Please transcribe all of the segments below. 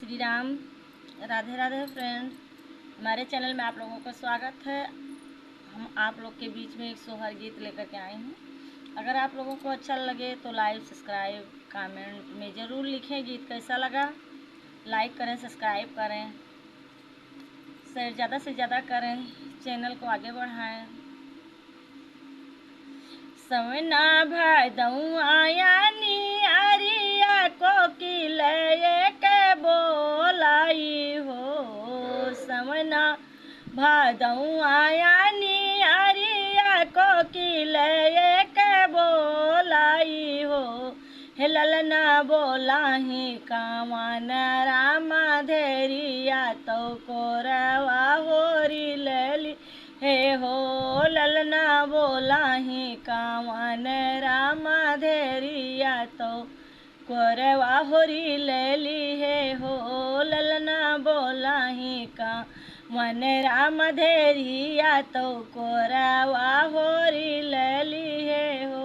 Shri Ram. Radhe Radhe friend, हमारे channel में आप लोगों का स्वागत है। हम आप लोग के बीच में एक सोहर गीत लेकर के आए हैं। अगर आप लोगों को अच्छा लगे तो लाइक सब्सक्राइब कमेंट में ज़रूर लिखें गीत कैसा लगा। लाइक करें, सब्सक्राइब करें, शेयर ज़्यादा से ज़्यादा करें, चैनल को आगे बढ़ाएं। सवना भादऊ आया नियारिया कोकिल के बोलाई हो। सवना भादऊ आया नियारिया कोकिल के बोलाई हो। हे ललना बोलाही कावन रामा धेरिया तो कोरवा होरी लली हे हो। ललना बोलाही कावन रामा धेरिया तो कोरवा होरी लली हे हो। ललना बोलाही कावन राम धेरिया तो कोरवा होरी लली हे हो।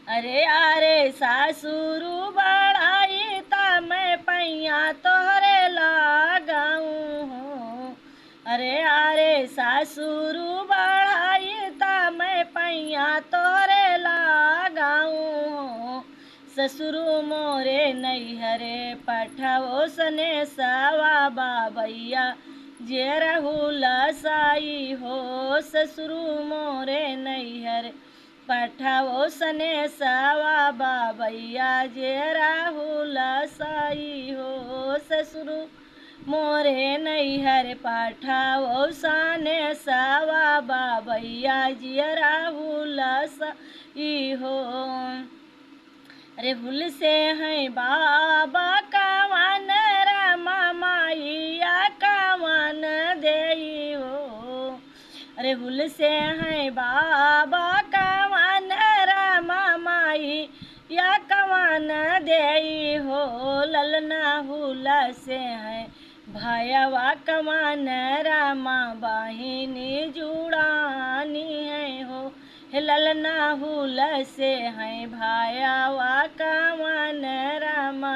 अरे अरे सासुरु बढ़ाई ता मैं पैया तोहरे लगाऊं हो। अरे अरे सासुरु बढ़ाई ता मैं पैया तोहरे लगाऊं हो। ससुरु मोरे नैहरे पठाओ सने सवा बाबैया जे रहुल साई हो। ससुरु मोरे नैहर पठाओ सने सवा बाबैया जे राहुल साई हो। ससुरु मोरे नैहर पठाओ सने सवा बाबैया जे राहुल साई हो। अरे भूल से है बाबा कावन रामा माइया कावन देई हो। अरे भूल से है बाबा कावन रामा माई या कवन देई हो। ललना हुला से है भयवा कवन रामा बाहिनी जुड़ानी है हो। ललना हुल से है भायावा कावन रामा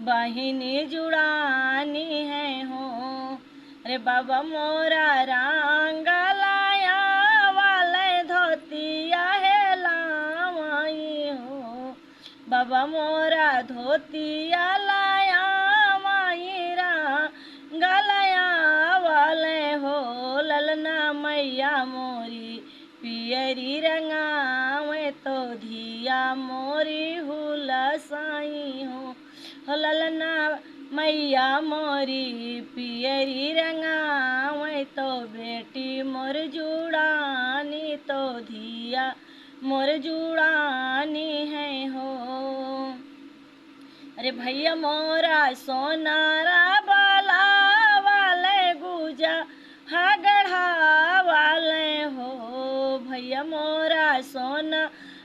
बहिनी जुड़ानी है हो। अरे बाबा मोरा रंग लाया वाले धोतिया है लावाई हो। बाबा मोरा धोतिया लाया माई रंग लाया वाले हो। ललना मैया मोरी पियरी रंगावे तो धिया मोरी हुला साई हो। ललना मैया मोरी पियरी रंगावे तो बेटी मोर जुड़ानी तो धिया मोर जुड़ानी है हो। अरे भैया मोरा सोनारा बाला वाले गुजा हा गढ़ा वाले हो। भैया मोरा सोना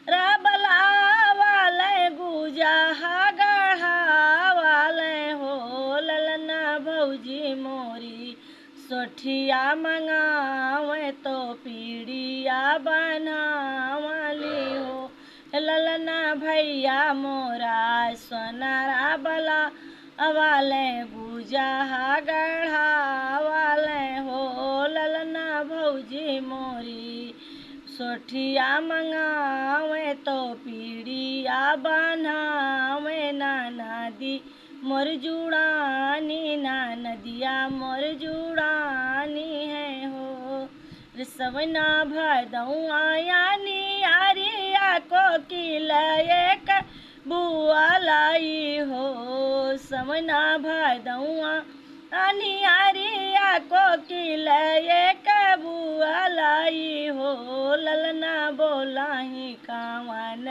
राबला वाले गुजा हा गढ़ा वाले हो। ललना भौजी मोरी सोठिया मंगावे तो पीड़िया बनावली हो। ललना भैया मोरा सोना राबला वाले गुजा हा गढ़ा वाले हो। ललना भौजी मोरी सोठिया मंगावे तो पीड़िया बनावे। नदी मोर जुड़ानी नदिया मोर जुड़ानी है हो। सवना भदऊ आया नियारिया कोकिल एक बुआ लाई हो। सवना भदऊ नियारिया कोकिल एक बुआ लाई हो। ललना बोलाही कावन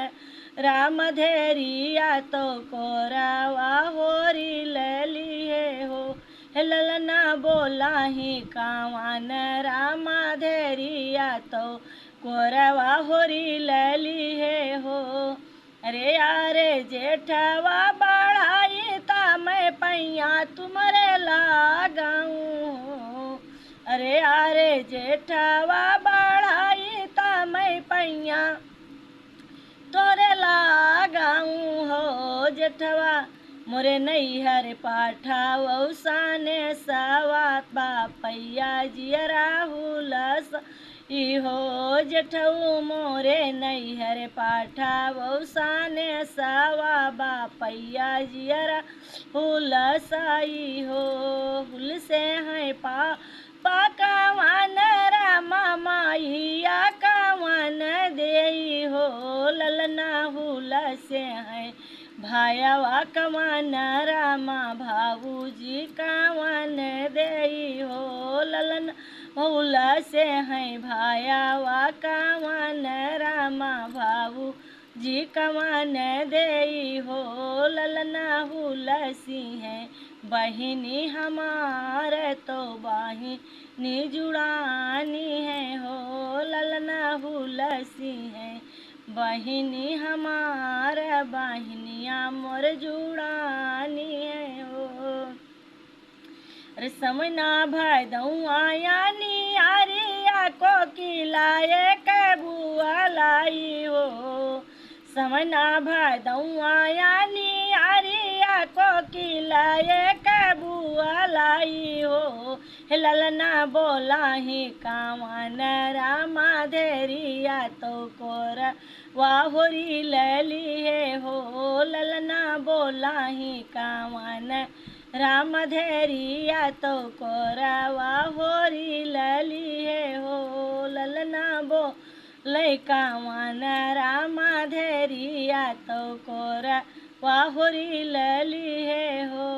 राम धेरिया तो कोरावा होरी लली है हो। ललना बोलाही कावन रामा धेरिया तो कोरवा होरी लली है हो। अरे यारे जेठवा बढ़ाई ता मैं पैया तुम्हारे लगाऊं हो। अरे यारे जेठवा बढ़ाई ता मैं पैया तोरे लगाऊं हो। जेठवा मोरे नैहर पाठावौ साने सवात बापैया जियरा हुलस इहो जेठऊ मोरे नैहर पाठावौ साने सवा बापैया जियरा हुलस इहो हुल से हैं पाकवान रामा माइया कवन देई हो ललना हुल से हैं भायावा कवन रामा भाऊजी कवन देई हो ललन हुल से हैं भायावा कवन रामा भाऊ जी कवन देई हो ललना हुलसी है बहिनी हमार तो बाहिनी जुड़ानी है हो ललना हुलसी है बहिनी हमार बहिनिया मोर जुड़ानी है हो समना भदौआ यानी आरिया को किलाए कबुआ लाई हो समना भदौआ यानी आरिया को किलाए कबुआ लाई हो ललना बोला ही कावन रामा धेरिया तो कोर वाहोरी लली है हो ललना बोला ही कावन राम धेरिया तो कोरावा होरी लली है हो ललना बो लैकावन राम धेरिया तो कोरावा होरी लली है हो।